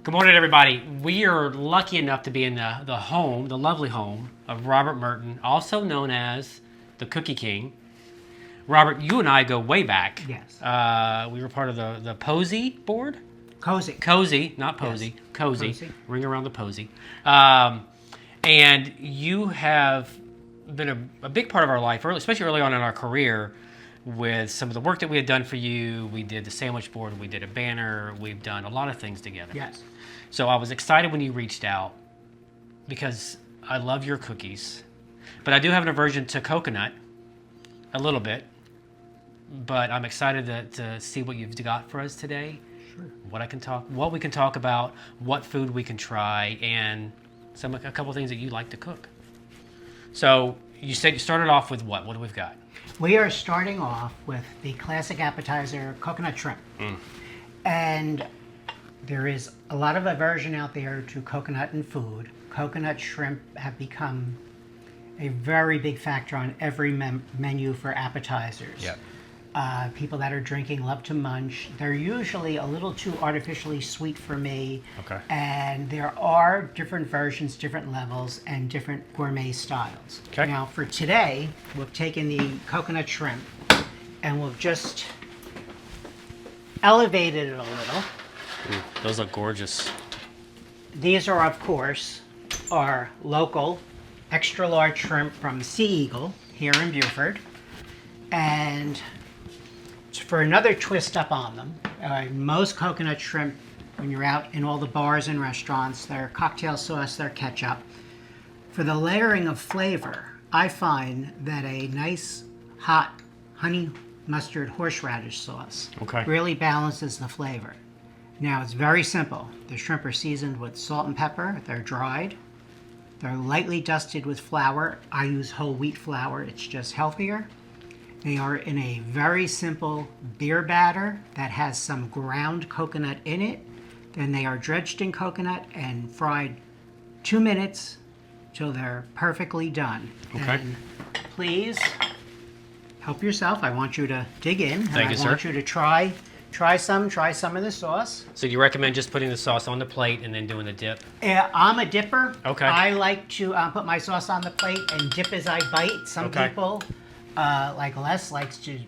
Good morning, everybody. We are lucky enough to be in the lovely home of Robert Merton, also known as the Cookie King. Robert, you and I go way back. Yes. We were part of the Posey board. Cozy. Cozy, not Posey. Yes. Cozy. Cozy. Ring around the Posey. And you have been a big part of our life, especially early on in our career, with some of the work that we had done for you. We did the sandwich board, we did a banner, we've done a lot of things together. Yes. So I was excited when you reached out because I love your cookies, but I do have an aversion to coconut a little bit, but I'm excited to see what you've got for us today. Sure. What we can talk about, what food we can try, and a couple things that you like to cook. So you said you started off with what? What do we've got? We are starting off with the classic appetizer, coconut shrimp. And there is a lot of aversion out there to coconut in food. Coconut shrimp have become a very big factor on every menu for appetizers. Yep. People that are drinking love to munch. They're usually a little too artificially sweet for me. Okay. And there are different versions, different levels, and different gourmet styles. Okay. Now, for today, we've taken the coconut shrimp and we've just elevated it a little. Those look gorgeous. These are, of course, our local extra large shrimp from Sea Eagle here in Beaufort. And for another twist up on them, most coconut shrimp, when you're out in all the bars and restaurants, they're cocktail sauce, they're ketchup. For the layering of flavor, I find that a nice hot honey mustard horseradish sauce really balances the flavor. Now, it's very simple. The shrimp are seasoned with salt and pepper. They're dried. They're lightly dusted with flour. I use whole wheat flour. It's just healthier. They are in a very simple beer batter that has some ground coconut in it. Then they are dredged in coconut and fried 2 minutes till they're perfectly done. Okay. And please help yourself. I want you to dig in. Thank you, sir. I want you to try some of the sauce. So do you recommend just putting the sauce on the plate and then doing the dip? I'm a dipper. Okay. I like to put my sauce on the plate and dip as I bite. Some people, like Les, likes to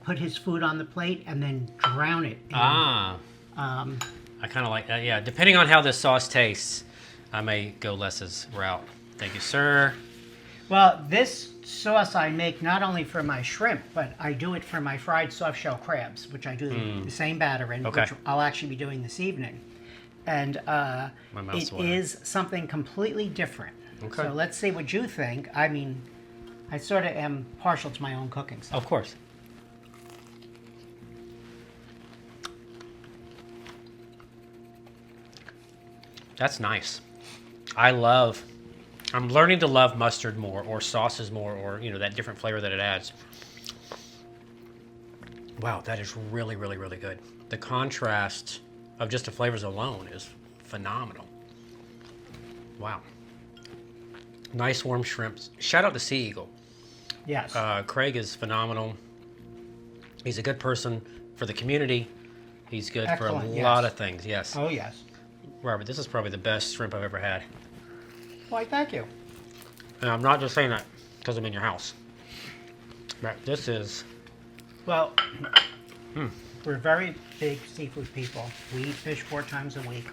put his food on the plate and then drown it. I kind of like that, yeah. Depending on how this sauce tastes, I may go Les's route. Thank you, sir. Well, this sauce I make not only for my shrimp, but I do it for my fried soft shell crabs, which I do the same batter in, which I'll actually be doing this evening. And it is something completely different. Okay. So let's see what you think. I mean, I sort of am partial to my own cooking. So. Of course. That's nice. I'm learning to love mustard more, or sauces more, or that different flavor that it adds. Wow, that is really, really, really good. The contrast of just the flavors alone is phenomenal. Wow. Nice warm shrimps. Shout out to Sea Eagle. Yes. Craig is phenomenal. He's a good person for the community. He's good for a lot of things. Yes. Oh, yes. Robert, this is probably the best shrimp I've ever had. Why, thank you. And I'm not just saying that because I'm in your house. But this is... Well, we're very big seafood people. We eat fish 4 times a week.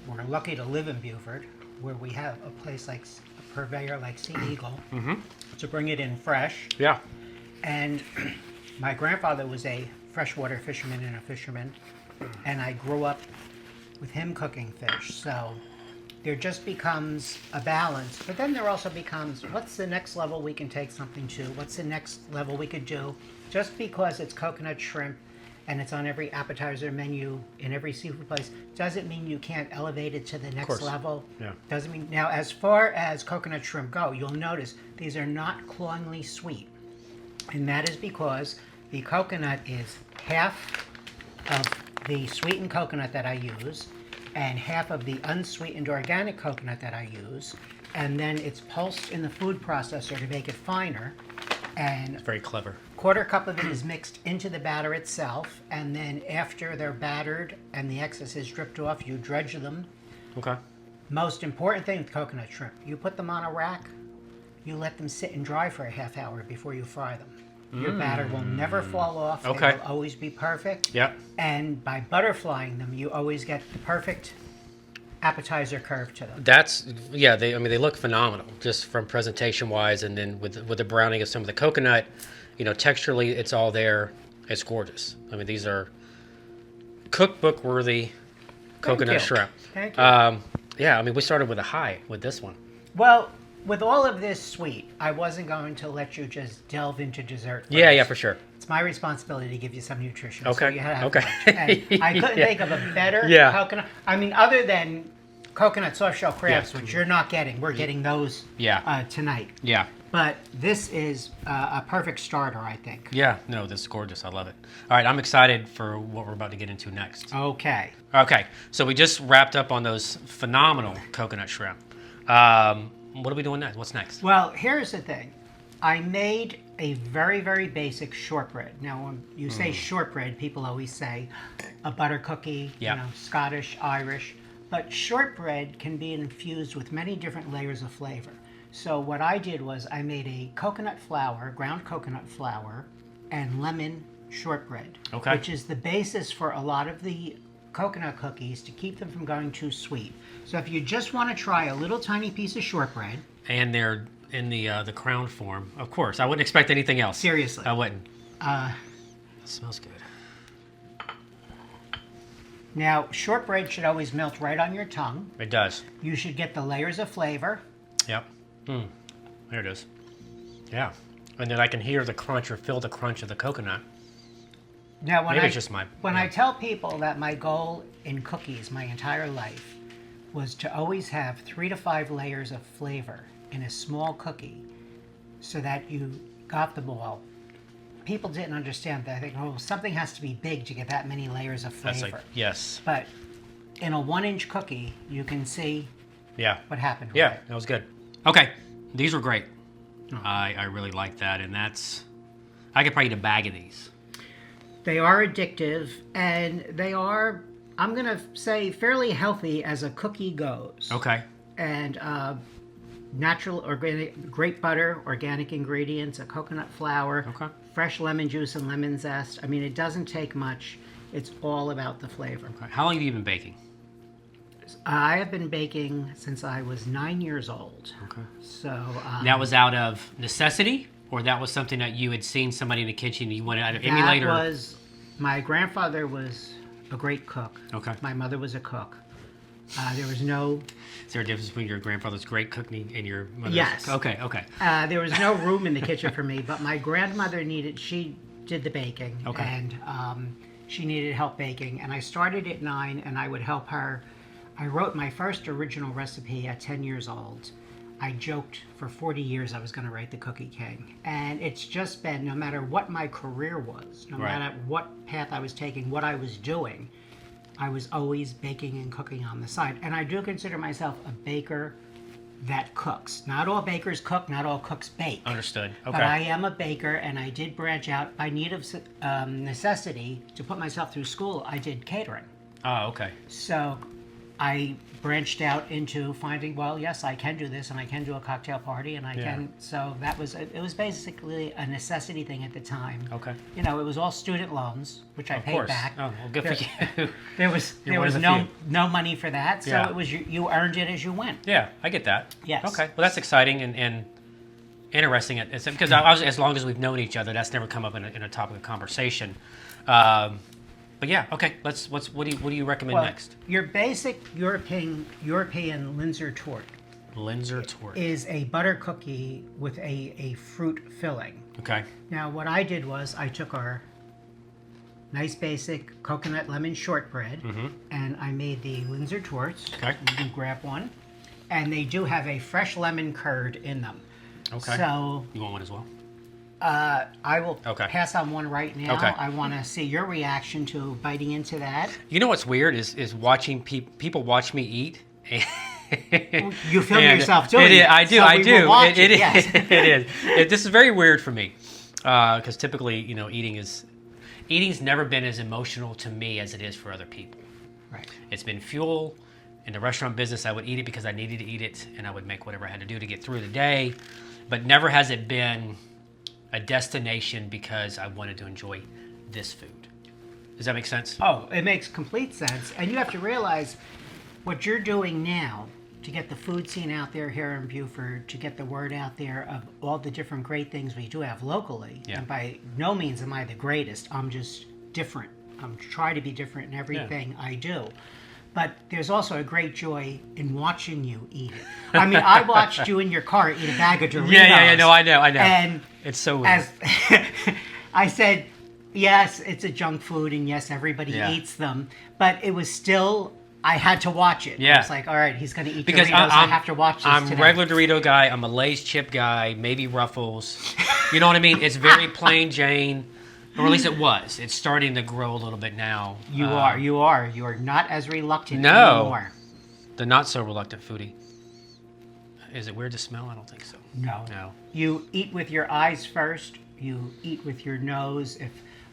We're lucky to live in Beaufort, where we have a place like a purveyor like Sea Eagle to bring it in fresh. Yeah. And my grandfather was a freshwater fisherman and a fisherman, and I grew up with him cooking fish. So there just becomes a balance, but then there also becomes, what's the next level we can take something to? What's the next level we could do? Just because it's coconut shrimp and it's on every appetizer menu in every seafood place doesn't mean you can't elevate it to the next level. Yeah. Doesn't mean, now as far as coconut shrimp go, you'll notice these are not cloyingly sweet. And that is because the coconut is half of the sweetened coconut that I use and half of the unsweetened organic coconut that I use, and then it's pulsed in the food processor to make it finer, And It's very clever. quarter cup of it is mixed into the batter itself, and then after they're battered and the excess is stripped off, you dredge them. Okay. Most important thing with coconut shrimp, you put them on a rack, you let them sit and dry for a half hour before you fry them. Your batter will never fall off. Okay. It will always be perfect. Yep. And by butterflying them, you always get the perfect appetizer curve to them. That's yeah. They look phenomenal just from presentation wise, and then with the browning of some of the coconut, texturally it's all there. It's gorgeous. I mean, these are cookbook worthy coconut you. shrimp. Thank you. Yeah. I mean, we started with a high with this one. Well, with all of this sweet, I wasn't going to let you just delve into dessert first. Yeah, for sure. It's my responsibility to give you some nutrition. Okay, So you had to have okay. lunch. And I couldn't think of a better Yeah. coconut. I mean, other than coconut soft shell crabs, Yeah. which you're not getting. We're getting those tonight. Yeah. But this is a perfect starter, I think. Yeah. No, this is gorgeous. I love it. All right, I'm excited for what we're about to get into next. Okay. Okay, so we just wrapped up on those phenomenal coconut shrimp. What are we doing next? What's next? Well, here's the thing. I made a very, very basic shortbread. Now, when you say shortbread, people always say a butter cookie, Yeah. Scottish, Irish. But shortbread can be infused with many different layers of flavor. So what I did was I made a coconut flour, ground coconut flour, and lemon shortbread. Okay. Which is the basis for a lot of the coconut cookies to keep them from going too sweet. So if you just want to try a little tiny piece of shortbread, And they're in the crown form. Of course, I wouldn't expect anything else. seriously, I wouldn't. It smells good. now shortbread should always melt right on your tongue. It does. You should get the layers of flavor. Yep. There it is. Yeah. And then I can hear the crunch or feel the crunch of the coconut. Now, when Maybe it's just my... I tell people that my goal in cookies my entire life was to always have 3 to 5 layers of flavor in a small cookie so that you got them all. People didn't understand that. They think, oh, something has to be big to get that many layers of flavor. That's like, yes. But in a 1-inch cookie, you can see Yeah. what happened with Yeah, it. that was good. Okay, these were great. I really like that, and that's... I could probably eat a bag of these. They are addictive, and they are, I'm going to say, fairly healthy as a cookie goes. Okay. And natural, organic, great butter, organic ingredients, a coconut flour, Okay. fresh lemon juice and lemon zest. I mean, it doesn't take much. It's all about the flavor. Okay. How long have you been baking? I have been baking since I was 9 years old. Okay. So That was out of necessity, or that was something that you had seen somebody in the kitchen and you wanted to emulate? that was, my grandfather was a great cook. Okay. My mother was a cook. There was no Is there a difference between your grandfather's great cooking and your mother's? Yes. Okay. There was no room in the kitchen for me, but my grandmother she did the baking. Okay. And she needed help baking. And I started at 9 and I would help her. I wrote my first original recipe at 10 years old. I joked for 40 years I was going to write the Cookie King. And it's just been, no matter what my career was, no Right. matter what path I was taking, what I was doing, I was always baking and cooking on the side. And I do consider myself a baker that cooks. Not all bakers cook, not all cooks bake. Understood. Okay. But I am a baker, and I did branch out by need of necessity to put myself through school. I did catering. Oh, okay. So I branched out into finding, well, yes, I can do this, and I can do a cocktail party, and I can. So that was, it was basically a necessity thing at the time. Okay. You know, it was all student loans, which I Of paid course. back. Oh, well, good for you. There was You're one of the no money for that, so Yeah. it was you earned it as you went. Yeah, I get that. Yes. Okay. Well, that's exciting and interesting. It's because I was, as long as we've known each other, that's never come up in a topic of conversation. But yeah, okay. What do you recommend Well, next? your basic European Linzer tort Linzer tort. is a butter cookie with a fruit filling. Okay. Now, what I did was I took our nice basic coconut lemon shortbread and I made the Linzer torts. Okay. You can grab one. And they do have a fresh lemon curd in them. Okay. So You want one as well? I will Okay. pass on one right now. Okay. I want to see your reaction to biting into that. You know what's weird is watching people watch me eat, You film And yourself doing it. I do. So I we do. will watch It is. yes. It is. This is very weird for me because typically, you know, eating's never been as emotional to me as it is for other people. Right. It's been fuel. In the restaurant business, I would eat it because I needed to eat it, and I would make whatever I had to do to get through the day. But never has it been a destination because I wanted to enjoy this food. Does that make sense? Oh, it makes complete sense. And you have to realize what you're doing now to get the food scene out there here in Beaufort, to get the word out there of all the different great things we do have locally. Yeah. And by no means am I the greatest. I'm just different. I'm trying to be different in everything I do. But there's also a great joy in watching you eat it. I mean, I watched you in your car eat a bag of Doritos. Yeah. No, I know. And It's so weird. as I said, yes, it's a junk food, and yes, everybody Yeah. eats them. But it was still, I had to watch it. Yeah. I was like, all right, he's going to eat Because Doritos. I have to watch this I'm today. a regular Dorito guy. I'm a Lay's chip guy. Maybe Ruffles. You know what I mean? It's very plain Jane. Or at least it was. It's starting to grow a little bit now. You are. You are not as reluctant No. anymore. The not so reluctant foodie. Is it weird to smell? I don't think so. No. No. You eat with your eyes first. You eat with your nose.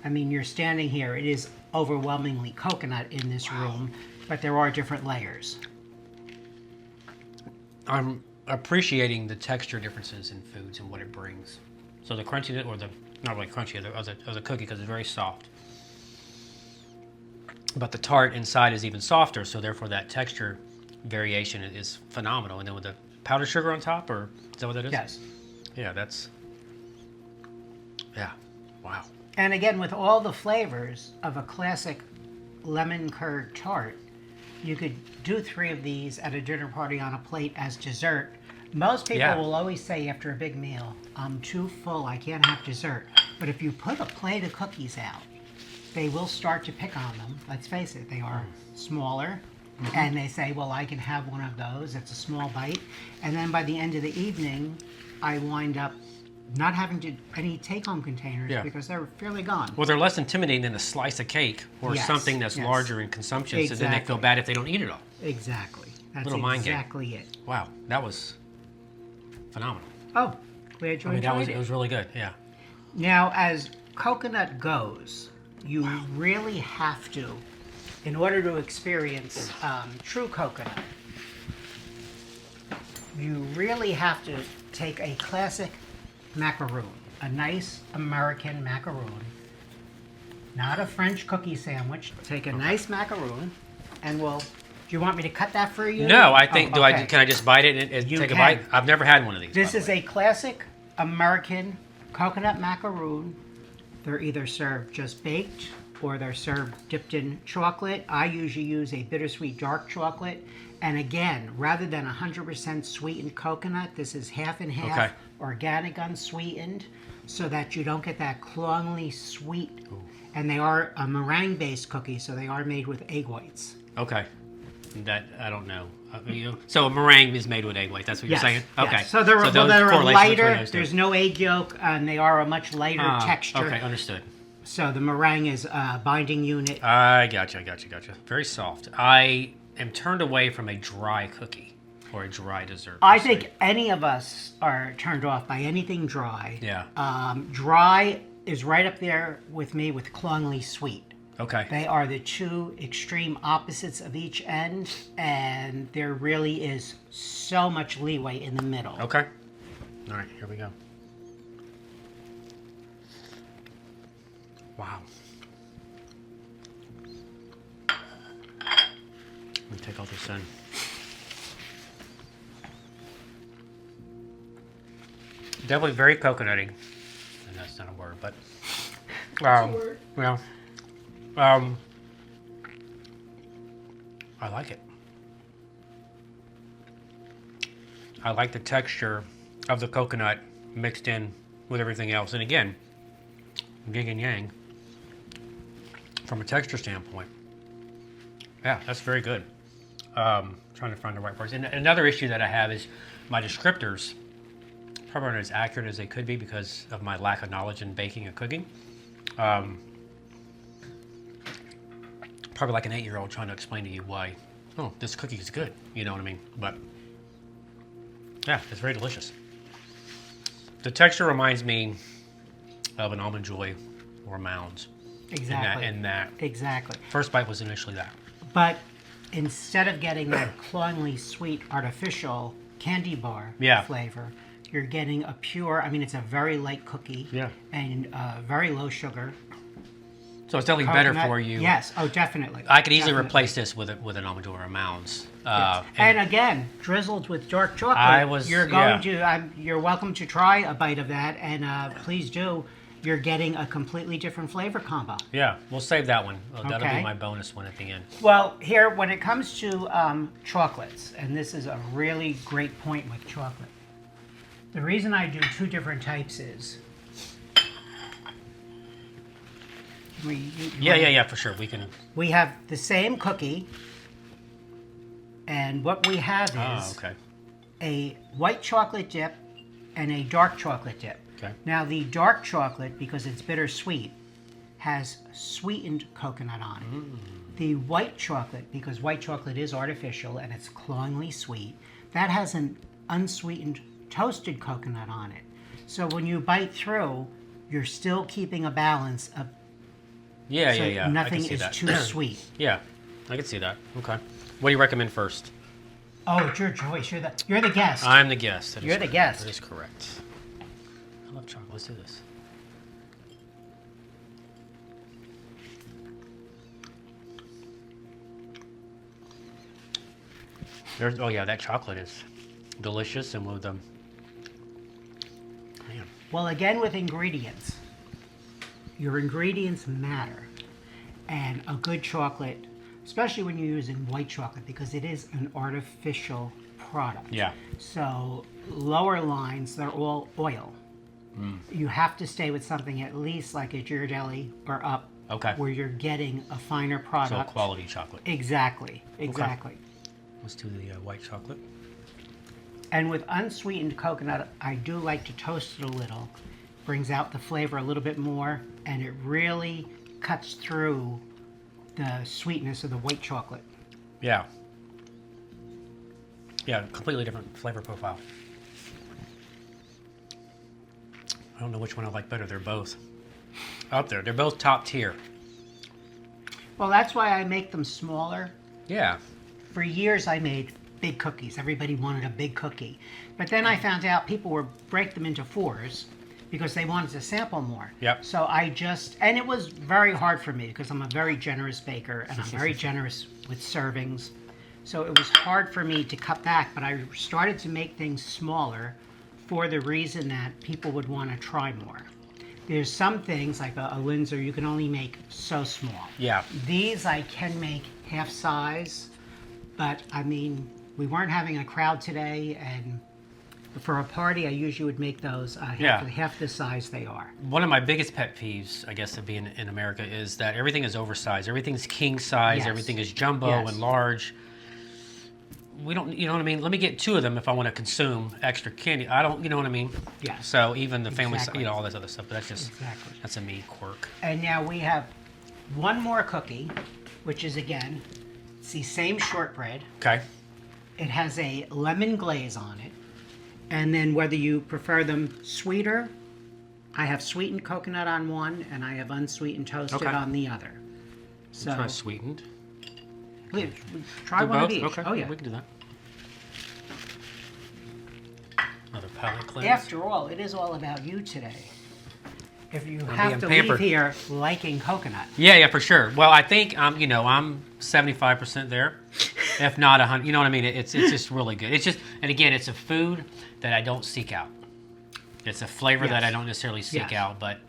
You're standing here. It is overwhelmingly coconut in this room, but there are different layers. I'm appreciating the texture differences in foods and what it brings. So the crunchy, or the, not really crunchy, of the cookie because it's very soft. But the tart inside is even softer, so therefore that texture variation is phenomenal. And then with the powdered sugar on top, or is that what that is? Yes. Yeah, wow. And again, with all the flavors of a classic lemon curd tart, you could do 3 of these at a dinner party on a plate as dessert. Most people Yeah. will always say after a big meal, I'm too full, I can't have dessert. But if you put a plate of cookies out, they will start to pick on them. Let's face it, they are smaller. And they say, well, I can have one of those. It's a small bite. And then by the end of the evening, I wind up not having any take-home containers Yeah. because they're fairly gone. Well, they're less intimidating than a slice of cake or Yes, something that's yes. larger in consumption, so then they feel Exactly. bad if they don't eat it all. Exactly. That's Little mind game. exactly it. Wow, that was phenomenal. Oh, glad you enjoyed It it. was really good, yeah. Now, as coconut goes, you really have to, in order to experience true coconut, you really have to take a classic macaroon, a nice American macaroon, not a French cookie sandwich. Take a nice macaroon, and do you want me to cut that for you? No, I think, Oh, okay. can I just bite it and You take a can. bite? I've never had one of these. This by the is way. a classic American coconut macaroon. They're either served just baked or they're served dipped in chocolate. I usually use a bittersweet dark chocolate. And again, rather than 100% sweetened coconut, this is half and half Okay. organic unsweetened so that you don't get that clungly sweet. And they are a meringue-based cookie, so they are made with egg whites. Okay. That, I don't know. So a meringue is made with egg white. That's what you're saying? yes. Okay. So they're those a correlation between lighter. those two. There's no egg yolk, and they are a much lighter texture. Okay, understood. So the meringue is a binding unit. I gotcha. Very soft. I am turned away from a dry cookie or a dry dessert. I per se. think any of us are turned off by anything dry. Yeah. Dry is right up there with me with clungly sweet. Okay. They are the two extreme opposites of each end, and there really is so much leeway in the middle. Okay. All right, here we go. Wow. Let me take all this in. Definitely very coconutty. And that's not a word, but yeah. I like it. I like the texture of the coconut mixed in with everything else. And again, yin and yang from a texture standpoint. Yeah, that's very good. Trying to find the right words. And another issue that I have is my descriptors probably aren't as accurate as they could be because of my lack of knowledge in baking and cooking. Probably like an 8-year-old trying to explain to you why oh, this cookie is good. You know what I mean? But yeah, it's very delicious. The texture reminds me of an Almond Joy or a Mounds. Exactly. In that Exactly. first bite was initially that. But instead of getting that cloyingly sweet artificial candy bar flavor, you're getting a pure, I mean, it's a very light cookie. Yeah. And very low sugar. So it's definitely Coconut. better for you. Yes. Oh, definitely. I could easily replace this with an Almond Joy or a Mounds. Yes. And again, drizzled with dark chocolate. You're welcome to try a bite of that, and please do. You're getting a completely different flavor combo. Yeah, we'll save that one. That'll Okay. be my bonus one at the end. Well, here, when it comes to chocolates, and this is a really great point with chocolate, the reason I do two different types is... Yeah, for sure. We can... We have the same cookie, and what we have is a white chocolate dip and a dark chocolate dip. Okay. Now, the dark chocolate, because it's bittersweet, has sweetened coconut on it. The white chocolate, because white chocolate is artificial and it's cloyingly sweet, that has an unsweetened toasted coconut on it. So when you bite through, you're still keeping a balance of Yeah. nothing I can see is that. too sweet. Yeah, I can see that. Okay. What do you recommend first? Oh, it's your choice. You're the guest. I'm the guest. You're the guest. That is correct. I love chocolate. Let's do this. Oh yeah, that chocolate is delicious, and with them. Man. Well, again, with ingredients, your ingredients matter, and a good chocolate, especially when you're using white chocolate, because it is an artificial product. Yeah. So lower lines, they're all oil. You have to stay with something at least like a Ghirardelli or up, where you're getting a finer product. So quality chocolate. Exactly. Let's do the white chocolate. And with unsweetened coconut, I do like to toast it a little. Brings out the flavor a little bit more, and it really cuts through the sweetness of the white chocolate. Yeah. Yeah, completely different flavor profile. I don't know which one I like better. They're both up there. They're both top tier. Well, that's why I make them smaller. Yeah. For years, I made big cookies. Everybody wanted a big cookie. But then I found out people would break them into fours because they wanted to sample more. Yep. So and it was very hard for me because I'm a very generous baker and I'm very generous with servings. So it was hard for me to cut back, but I started to make things smaller for the reason that people would want to try more. There's some things, like a Linzer, you can only make so small. Yeah. These I can make half size, but I mean, we weren't having a crowd today, and for a party, I usually would make those half the size they are. One of my biggest pet peeves, I guess, of being in America is that everything is oversized. Everything's king size. Yes. Everything is jumbo Yes. and large. We don't, you know what I mean? Let me get 2 of them if I want to consume extra candy. I don't, you know what I mean? Yeah. So even the family, Exactly. all this other stuff, but that's just, Exactly. that's a me quirk. And now we have one more cookie, which is, again, it's the same shortbread. Okay. It has a lemon glaze on it. And then whether you prefer them sweeter, I have sweetened coconut on one, and I have unsweetened toasted on the other. So Try sweetened. Try Do one both? of each. Okay. Oh, yeah. We can do that. Another palate cleanse. After all, it is all about you today. If you have being to pampered. leave here liking coconut. Yeah, for sure. Well, I think I'm 75% there, if not 100. You know what I mean? It's just really good. It's just, and again, it's a food that I don't seek out. It's a flavor that I don't necessarily seek out, but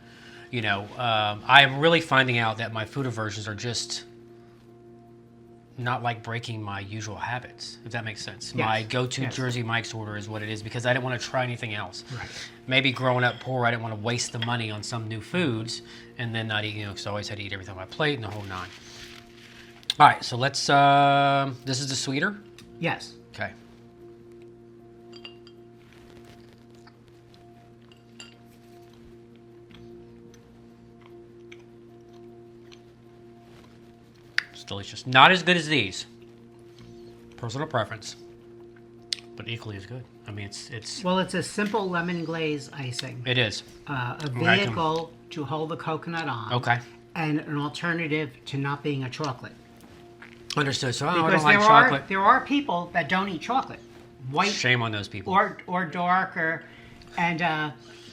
I'm really finding out that my food aversions are just not like breaking my usual habits, if that makes sense. Yes. My go-to Yes. Jersey Mike's order is what it is because I didn't want to try anything else. Right. Maybe growing up poor, I didn't want to waste the money on some new foods and then not eat, because I always had to eat everything on my plate and the whole nine. All right, so let's, this is the sweeter? Yes. Okay. It's delicious. Not as good as these. personal preference, but equally as good. I mean, it's Well, it's a simple lemon glaze icing. it is. A vehicle to hold the coconut on. Okay. And an alternative to not being a chocolate. Understood. So I Because don't like chocolate. there are people that don't eat chocolate. White Shame on those people. or darker. And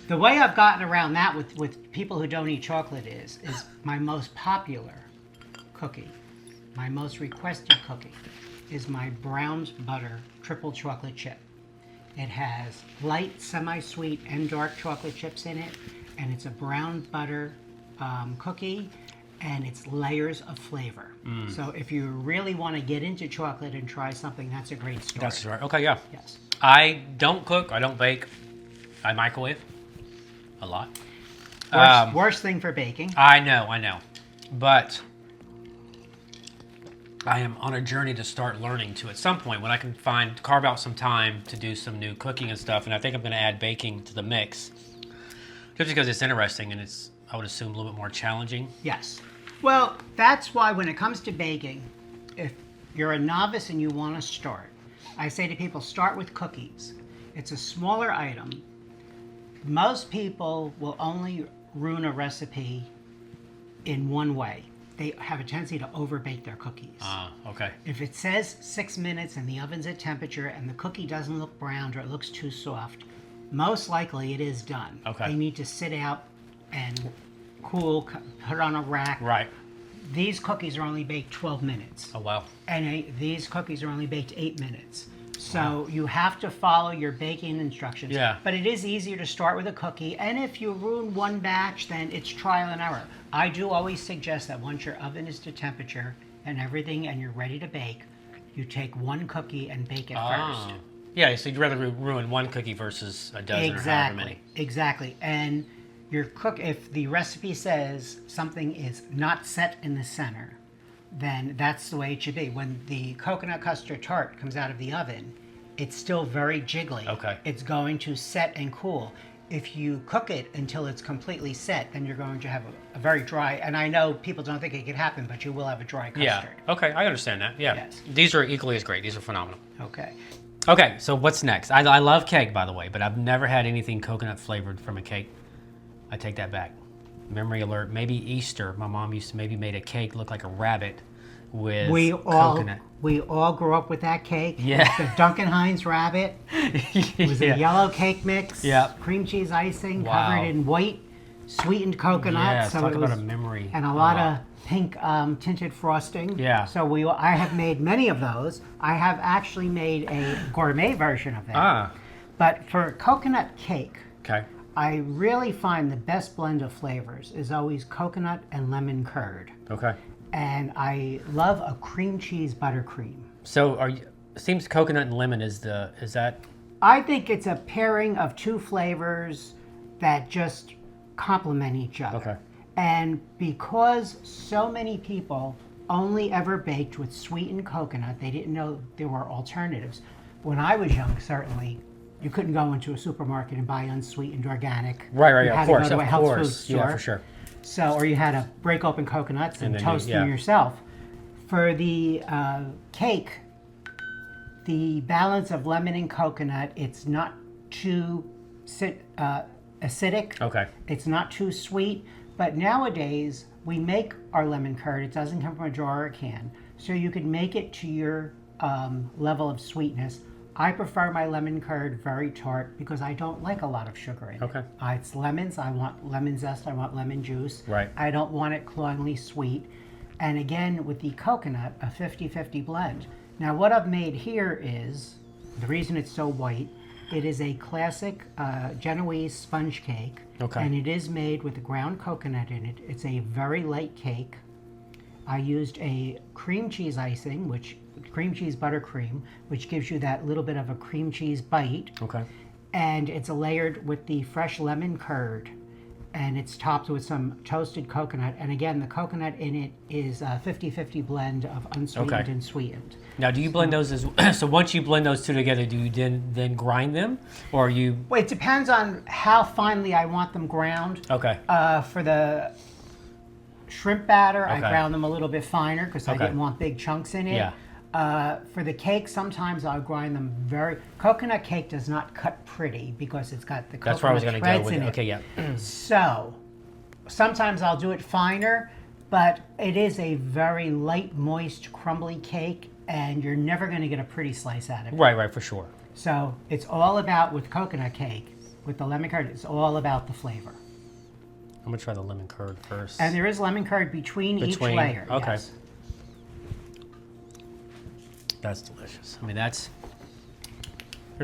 the way I've gotten around that with people who don't eat chocolate is my most popular cookie, my most requested cookie is my brown butter triple chocolate chip. It has light, semi-sweet, and dark chocolate chips in it, and it's a brown butter cookie, and it's layers of flavor. So if you really want to get into chocolate and try something, that's a great story. That's right. Okay, yeah. Yes. I don't cook. I don't bake. I microwave a lot. Worst thing for baking. I know. But I am on a journey to start learning to at some point when I can carve out some time to do some new cooking and stuff. And I think I'm going to add baking to the mix just because it's interesting and it's, I would assume, a little bit more challenging. Yes. Well, that's why when it comes to baking, if you're a novice and you want to start, I say to people, start with cookies. It's a smaller item. Most people will only ruin a recipe in one way. They have a tendency to overbake their cookies. Okay. If it says 6 minutes and the oven's at temperature and the cookie doesn't look browned or it looks too soft, most likely it is done. Okay. They need to sit out and cool, put it on a rack. Right. These cookies are only baked 12 minutes. Oh, wow. And these cookies are only baked 8 minutes. So you have to follow your baking instructions. Yeah. But it is easier to start with a cookie. And if you ruin one batch, then it's trial and error. I do always suggest that once your oven is to temperature and everything and you're ready to bake, you take one cookie and bake it first. Yeah, so you'd rather ruin one cookie versus a dozen or however many. Exactly. And if the recipe says something is not set in the center, then that's the way it should be. When the coconut custard tart comes out of the oven, it's still very jiggly. Okay. It's going to set and cool. If you cook it until it's completely set, then you're going to have a very dry, and I know people don't think it could happen, but you will have a dry custard. Yeah. Okay, I understand that. Yeah. Yes. These are equally as great. These are phenomenal. Okay. Okay, so what's next? I love cake, by the way, but I've never had anything coconut flavored from a cake. I take that back. Memory alert. Maybe Easter. My mom used to maybe made a cake look like a rabbit with coconut. We all grew up with that cake. Yeah. The Duncan Hines rabbit. It was a yellow cake mix. Yeah. Cream cheese icing Wow. covered in white sweetened coconut. Yeah, so talk it about was, a memory. and a lot of pink tinted frosting. Yeah. So I have made many of those. I have actually made a gourmet version of that. But for coconut cake, Okay. I really find the best blend of flavors is always coconut and lemon curd. Okay. And I love a cream cheese buttercream. So seems coconut and lemon is that? I think it's a pairing of two flavors that just complement each other. Okay. And because so many people only ever baked with sweetened coconut, they didn't know there were alternatives. When I was young, certainly, you couldn't go into a supermarket and buy unsweetened organic. Right, You of had course, to go to a health food course. store. Yeah, for sure. So, or you had to break open coconuts and then toast yeah. them yourself. For the cake, the balance of lemon and coconut, it's not too acidic. Okay. It's not too sweet. But nowadays, we make our lemon curd. It doesn't come from a jar or a can. So you could make it to your level of sweetness. I prefer my lemon curd very tart because I don't like a lot of sugar in it. Okay. It's lemons. I want lemon zest. I want lemon juice. Right. I don't want it cloyingly sweet. And again, with the coconut, a 50-50 blend. Now, what I've made here is, the reason it's so white, it is a classic Genoese sponge cake. Okay. And it is made with the ground coconut in it. It's a very light cake. I used a cream cheese icing, cream cheese buttercream, which gives you that little bit of a cream cheese bite. Okay. And it's layered with the fresh lemon curd. And it's topped with some toasted coconut. And again, the coconut in it is a 50-50 blend of unsweetened Okay. and sweetened. Now, do you blend those so once you blend those two together, do you then grind them, or you? Well, it depends on how finely I want them ground. Okay. For the shrimp batter, I Okay. ground them a little bit finer because I Okay. didn't want big chunks in it. Yeah. For the cake, sometimes I'll grind them very. Coconut cake does not cut pretty because it's got the That's where I was coconut going to go threads with in it. it. Okay, yeah. So, sometimes I'll do it finer, but it is a very light, moist, crumbly cake, and you're never going to get a pretty slice out of it. Right, for sure. So it's all about, with coconut cake, with the lemon curd, it's all about the flavor. I'm going to try the lemon curd first. And there is lemon curd between each layer. Okay. Yes. That's delicious. I mean, there's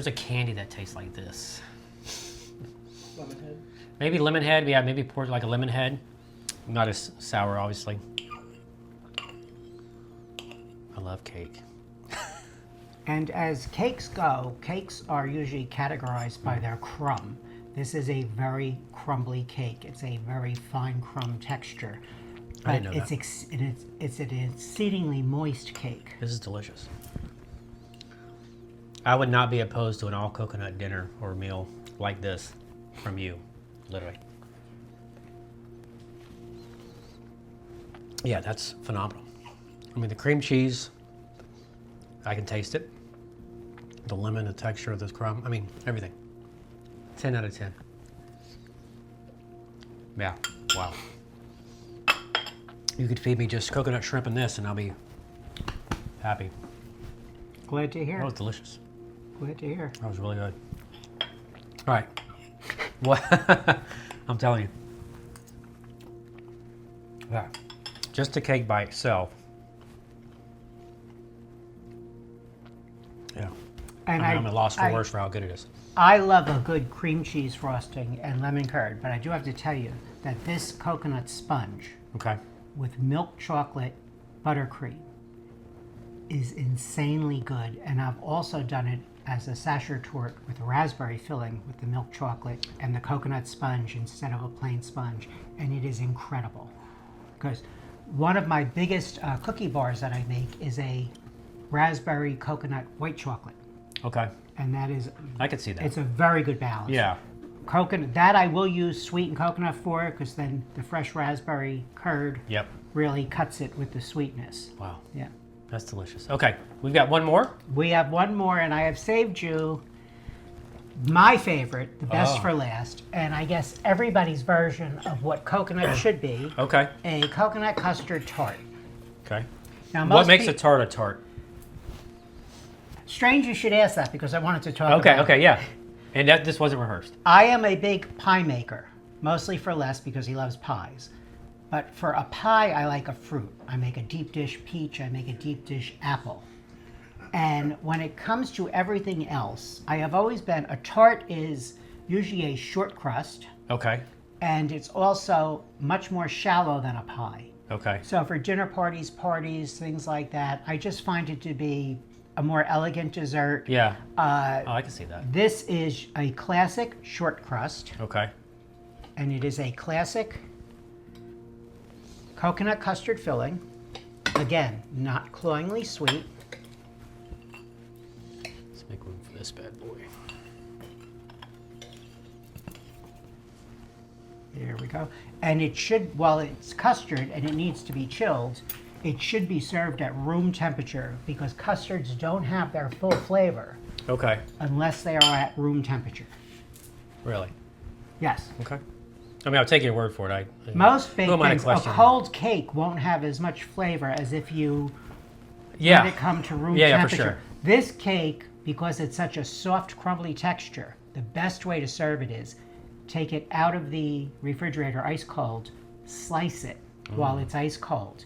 a candy that tastes like this. Lemon head. Maybe lemon head, yeah, maybe pour like a lemon head. Not as sour, obviously. I love cake. And as cakes go, cakes are usually categorized by their crumb. This is a very crumbly cake. It's a very fine crumb texture. I didn't But know it's an exceedingly moist cake. This is delicious. I would not be opposed to an all coconut dinner or meal like this from you, literally. Yeah, that's phenomenal. I mean, the cream cheese, I can taste it. The lemon, the texture of this crumb, I mean, everything. 10 out of 10. Yeah, wow. You could feed me just coconut shrimp and this and I'll be happy. Glad to hear. That was delicious. Glad to hear. That was really good. All right. What? I'm telling you. Yeah. Just the cake by itself. Yeah. And I'm at a loss for words for how good it is. I love a good cream cheese frosting and lemon curd, but I do have to tell you that this coconut sponge Okay. with milk chocolate buttercream is insanely good. And I've also done it as a sachet torte with a raspberry filling with the milk chocolate and the coconut sponge instead of a plain sponge. And it is incredible. Because one of my biggest cookie bars that I make is a raspberry coconut white chocolate. Okay. And that is, I could see that. it's a very good balance. Yeah. Coconut, that I will use sweetened coconut for, because then the fresh raspberry curd Yep. really cuts it with the sweetness. Wow. Yeah. That's delicious. Okay. We've got one more. We have one more, and I have saved you my favorite, the best Oh. for last, and I guess everybody's version of what coconut should be, Okay. a coconut custard tart. Okay. Now, What makes a tart a tart? Strange you should ask that, because I wanted to talk Okay. about Okay. Yeah. And this wasn't rehearsed. I am a big pie maker, mostly for Les because he loves pies. But for a pie, I like a fruit. I make a deep dish peach, I make a deep dish apple. And when it comes to everything else, I have always been, a tart is usually a short crust, Okay. and it's also much more shallow than a pie. Okay. So for dinner parties, things like that, I just find it to be a more elegant dessert. Yeah. Oh, I can see that. This is a classic short crust. Okay. And it is a classic coconut custard filling. Again, not cloyingly sweet. Let's make room for this bad boy. There we go. And it should, while it's custard and it needs to be chilled, it should be served at room temperature because custards don't have their full flavor Okay. unless they are at room temperature. Really? Yes. Okay. I mean, I'll take your word for it. Most who baked am I to things, a question? cold cake won't have as much flavor as if you Yeah. let it come to room Yeah, for temperature. sure. This cake, because it's such a soft, crumbly texture, the best way to serve it is take it out of the refrigerator ice cold, slice it while it's ice cold.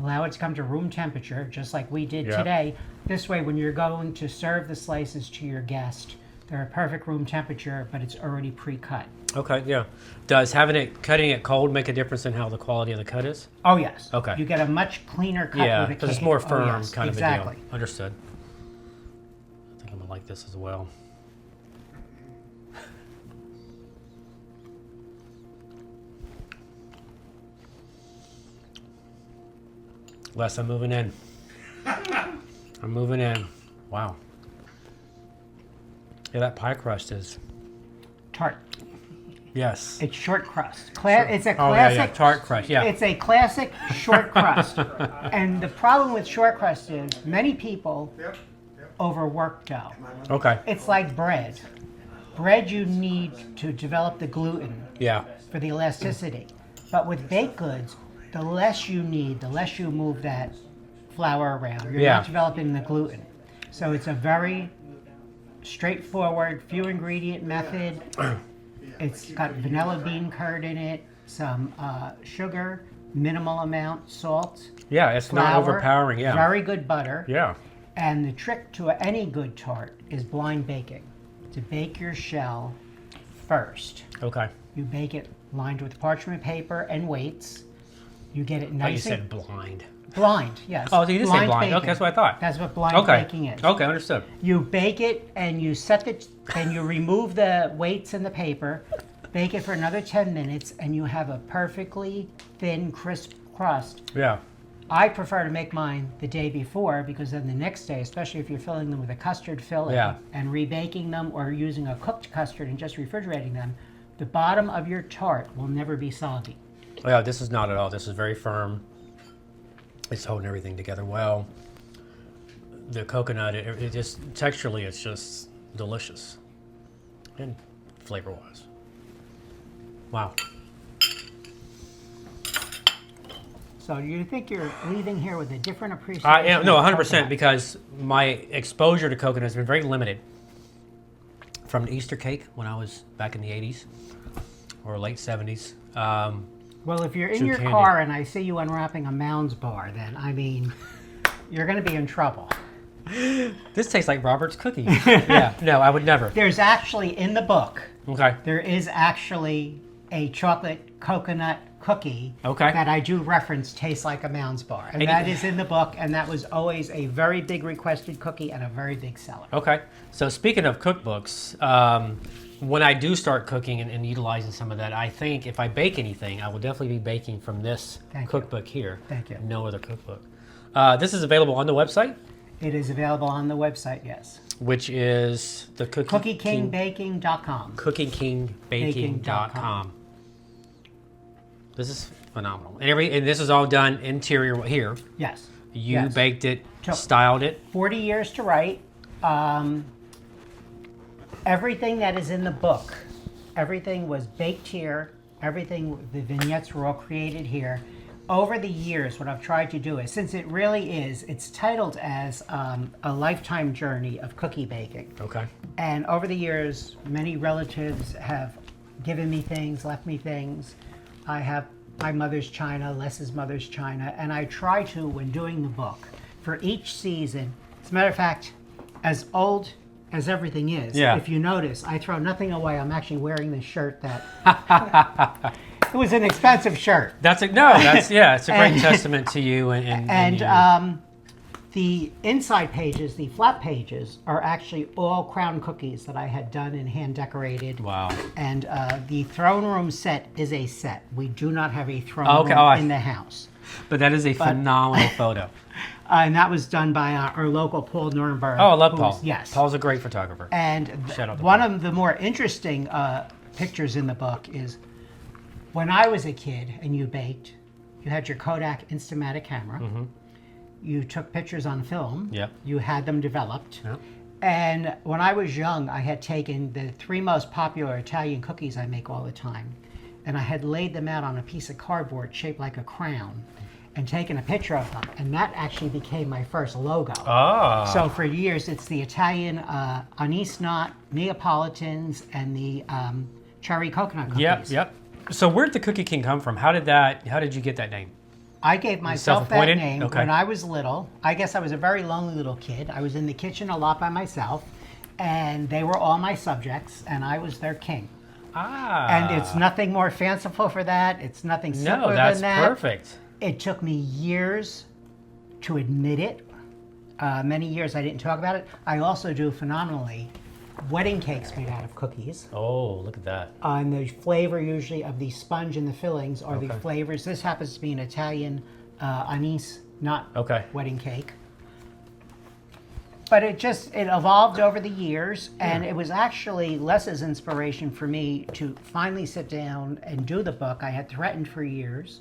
Allow it to come to room temperature, just like we did Yeah. today. This way, when you're going to serve the slices to your guest, they're at perfect room temperature, but it's already pre-cut. Okay, yeah. Does cutting it cold make a difference in how the quality of the cut is? Oh, yes. Okay. You get a much cleaner cut Yeah, with a because it's cake. more Oh, firm yes, kind of exactly. a deal. Understood. I think I'm gonna like this as well. Les, I'm moving in. I'm moving in. Wow. Yeah, that pie crust is Tart. Yes. It's short crust. It's a Oh, yeah, classic. yeah. Tart crust, yeah. It's a classic short crust. And the problem with short crust is many people overwork dough. Okay. It's like bread. Bread you need to develop the gluten Yeah. for the elasticity. But with baked goods, the less you need, the less you move that flour around. You're Yeah. not developing the gluten. So it's a very straightforward, few ingredient method. It's got vanilla bean curd in it, some sugar, minimal amount, salt, Yeah, it's not flour, overpowering. Yeah. very good butter. Yeah. And the trick to any good tart is blind baking. To bake your shell first. Okay. You bake it lined with parchment paper and weights. You get it Oh, you nice said and blind. blind, yes. Oh, so you did say blind. baking. Okay, that's what I thought. That's what blind Okay. baking is. Okay, understood. You bake it and you you remove the weights in the paper, bake it for another 10 minutes, and you have a perfectly thin, crisp crust. Yeah. I prefer to make mine the day before because then the next day, especially if you're filling them with a custard filling Yeah. and rebaking them or using a cooked custard and just refrigerating them, the bottom of your tart will never be soggy. Oh, yeah, this is not at all. This is very firm. It's holding everything together well. The coconut, it just texturally, it's just delicious, and flavor-wise. Wow. So you think you're leaving here with a different appreciation? I am, no, of 100%, coconut? because my exposure to coconut has been very limited. From the Easter cake when I was back in the 80s or late 70s. Well, if you're in Too your candy. car and I see you unwrapping a Mounds bar, then I mean, you're going to be in trouble. This tastes like Robert's cookies. Yeah, no, I would never. There's actually in the book, Okay. there is actually a chocolate coconut cookie Okay. that I do reference tastes like a Mounds bar. And And that you- is in the book, and that was always a very big requested cookie and a very big seller. Okay. So speaking of cookbooks, when I do start cooking and utilizing some of that, I think if I bake anything, I will definitely be baking from this Thank you. cookbook here. Thank you. No other cookbook. This is available on the website, It is available on the website, yes. which is the CookieKingBaking.com. CookieKingBaking.com. This is phenomenal. And this is all done interior here. Yes. You Yes. baked it, So- styled it. 40 years to write. Everything that is in the book, everything was baked here. Everything, the vignettes were all created here. Over the years, what I've tried to do is, since it really is, it's titled as a lifetime journey of cookie baking. Okay. And over the years, many relatives have given me things, left me things. I have my mother's china, Les's mother's china, and I try to, when doing the book, for each season, as a matter of fact, as old as everything is, Yeah. if you notice, I throw nothing away. I'm actually wearing this shirt that, it was an expensive shirt. It's a great And- testament to you and you. The inside pages, the flap pages, are actually all crown cookies that I had done and hand decorated. Wow. And the throne room set is a set. We do not have a throne Okay, room oh, in the house. But that is a phenomenal photo. And that was done by our local Paul Nuremberg. Oh, I love who's- Paul. Yes. Paul's a great photographer. And Shout out to one Paul. of the more interesting pictures in the book is when I was a kid and you baked, you had your Kodak Instamatic camera. Mm-hmm. You took pictures on film. Yep. You had them developed. Yep. And when I was young, I had taken the 3 most popular Italian cookies I make all the time, and I had laid them out on a piece of cardboard shaped like a crown and taken a picture of them. And that actually became my first logo. Ah. So for years, it's the Italian anise knot, Neapolitans, and the cherry coconut cookies. Yep. So where did the Cookie King come from? How did you get that name? I gave myself that self-appointed? name Okay. when I was little. I guess I was a very lonely little kid. I was in the kitchen a lot by myself, and they were all my subjects, and I was their king. Ah. And it's nothing more fanciful for that. It's nothing simpler No, that's than that. perfect. It took me years to admit it. Many years I didn't talk about it. I also do phenomenally wedding cakes made out of cookies. Oh, look at that. And the flavor usually of the sponge and the fillings are the Okay. flavors. This happens to be an Italian anise nut Okay. wedding cake. but it evolved over the years, and it was actually Les's inspiration for me to finally sit down and do the book. I had threatened for years.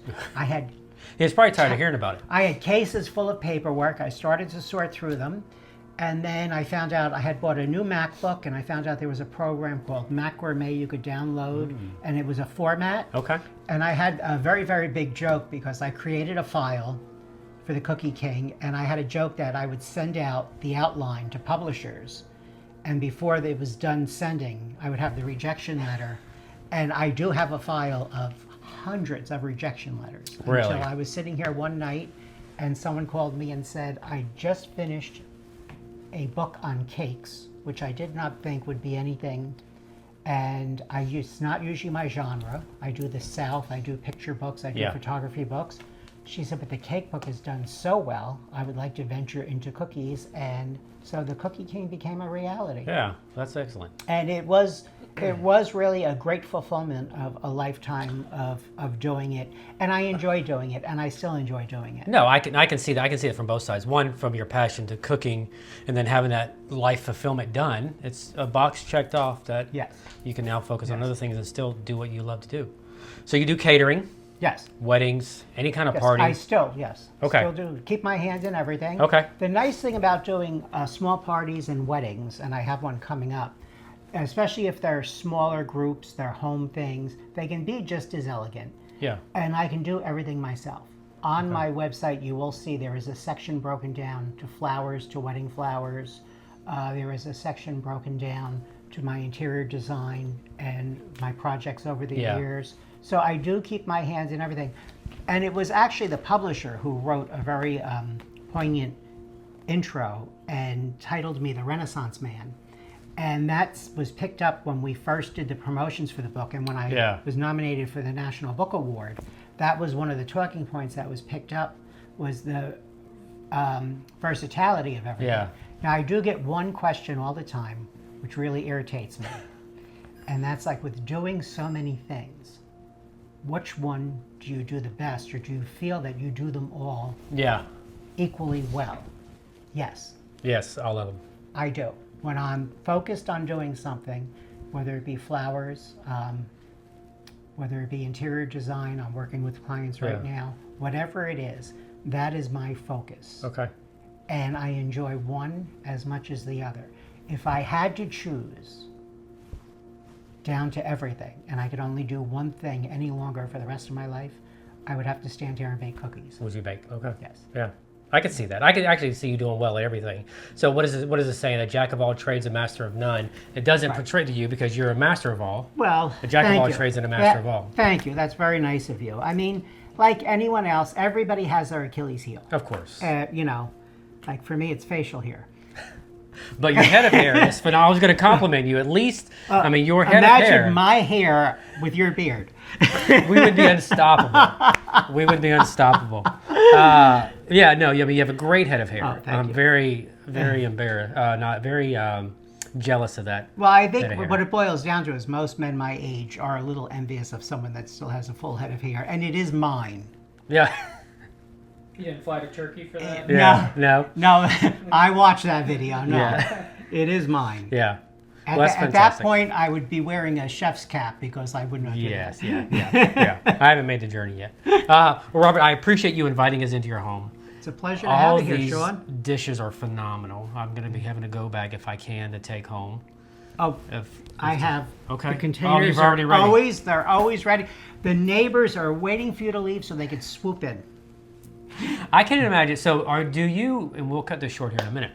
He was probably tired of hearing about it. I had cases full of paperwork. I started to sort through them. And then I found out I had bought a new MacBook, and I found out there was a program called Mac Gourmet you could download, and it was a format. Okay. And I had a very, very big joke because I created a file for the Cookie King, and I had a joke that I would send out the outline to publishers, and before it was done sending, I would have the rejection letter. And I do have a file of hundreds of rejection letters. Really? Until I was sitting here one night, and someone called me and said, I just finished a book on cakes, which I did not think would be anything, and it's not usually my genre. I do the South, I do picture books, I do photography books. She said, but the cake book has done so well, I would like to venture into cookies, and so the Cookie King became a reality. Yeah, that's excellent. And it was really a great fulfillment of a lifetime of doing it, and I enjoy doing it, and I still enjoy doing it. No, I can see that. I can see it from both sides. One, from your passion to cooking, and then having that life fulfillment done. It's a box checked off that you can now focus on other things and still do what you love to do. So you do catering. Yes. Weddings, any kind of party. I still, Okay. Still do. Keep my hands in everything. Okay. The nice thing about doing small parties and weddings, and I have one coming up, especially if they're smaller groups, they're home things, they can be just as elegant. Yeah. And I can do everything myself. On my website, you will see there is a section broken down to flowers, to wedding flowers. There is a section broken down to my interior design and my projects over the years. So I do keep my hands in everything. And it was actually the publisher who wrote a very poignant intro and titled me The Renaissance Man. And that was picked up when we first did the promotions for the book, and when I was nominated for the National Book Award. That was one of the talking points that was picked up, was the versatility of everything. Yeah. Now, I do get one question all the time, which really irritates me. And that's like, with doing so many things, which one do you do the best, or do you feel that you do them all equally well? Yes. Yes, all of them. I do. When I'm focused on doing something, whether it be flowers, whether it be interior design, I'm working with clients right now, whatever it is, that is my focus. Okay. And I enjoy one as much as the other. If I had to choose down to everything, and I could only do one thing any longer for the rest of my life, I would have to stand here and bake cookies. Would you bake? Okay. Yes. Yeah. I could see that. I could actually see you doing well at everything. So what is it saying? A jack of all trades, a master of none. It doesn't portray to you because you're a master of all. Well, a jack of all you. trades and a master of all. Thank you. That's very nice of you. I mean, like anyone else, everybody has their Achilles heel. Of course. You know, like for me, it's facial hair. But your head of hair is phenomenal. I was going to compliment you. At least, I mean, your head of hair. Imagine my hair with your beard. We would be unstoppable. We would be unstoppable. Yeah, no, I mean, you have a great head of hair. Oh, thank I'm you. very, very embarrassed, not very jealous of that. Well, I think what it boils down to is most men my age are a little envious of someone that still has a full head of hair, and it is mine. Yeah. You didn't fly to Turkey for that? No. I watched that video. No, Yeah. It is mine. Yeah. At, Well, that's at that fantastic. point, I would be wearing a chef's cap because I would not do Yes, that. yeah. I haven't made the journey yet. Well, Robert, I appreciate you inviting us into your home. It's a pleasure to All have you here, these Sean. dishes are phenomenal. I'm going to be having a go bag if I can to take home. Oh, I have. Okay. The containers you've already ready. they're always ready. The neighbors are waiting for you to leave so they can swoop in. I can imagine. So, do you? And we'll cut this short here in a minute.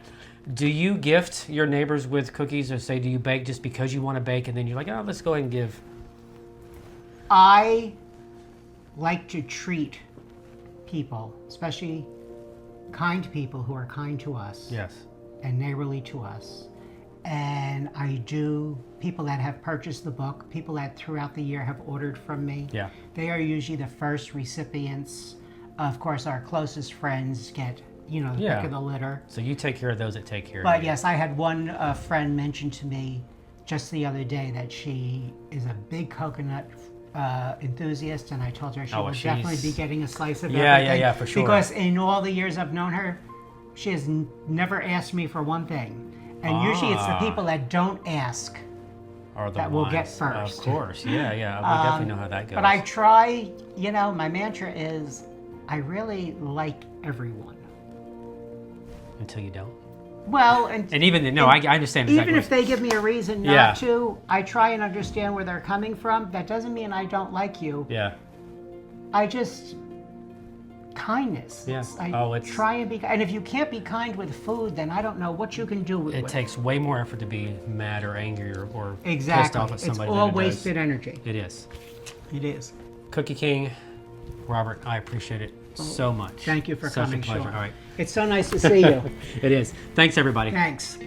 Do you gift your neighbors with cookies, or say, do you bake just because you want to bake, and then you're like, oh, let's go ahead and give? I like to treat people, especially kind people who are kind to us Yes. and neighborly to us. And I do, people that have purchased the book, people that throughout the year have ordered from me. Yeah. They are usually the first recipients. Of course, our closest friends get, the pick of the litter. So you take care of those that take care of But you. yes, I had one friend mention to me just the other day that she is a big coconut enthusiast, and I told her she Oh, will she's- definitely be getting a slice of Yeah, everything. for sure. Because in all the years I've known her, She has never asked me for one thing. And usually it's the people that don't ask Are the that will get ones. first. Of course, yeah. We definitely know how that goes. But I try, you know, my mantra is I really like everyone. Until you don't. Well, And even then, no, I understand exactly. even if they give me a reason not Yeah. to, I try and understand where they're coming from. That doesn't mean I don't like you. Yeah. I just kindness. Yeah. I try and be, and if you can't be kind with food, then I don't know what you can do with It it. takes way more effort to be mad or angry or Exactly. pissed off at somebody. It's all than it does. wasted energy. It is. It is. Cookie King, Robert, I appreciate it so much. Thank you for Such coming, a pleasure. Sean. All right. It's so nice to see you. It is. Thanks, everybody. Thanks.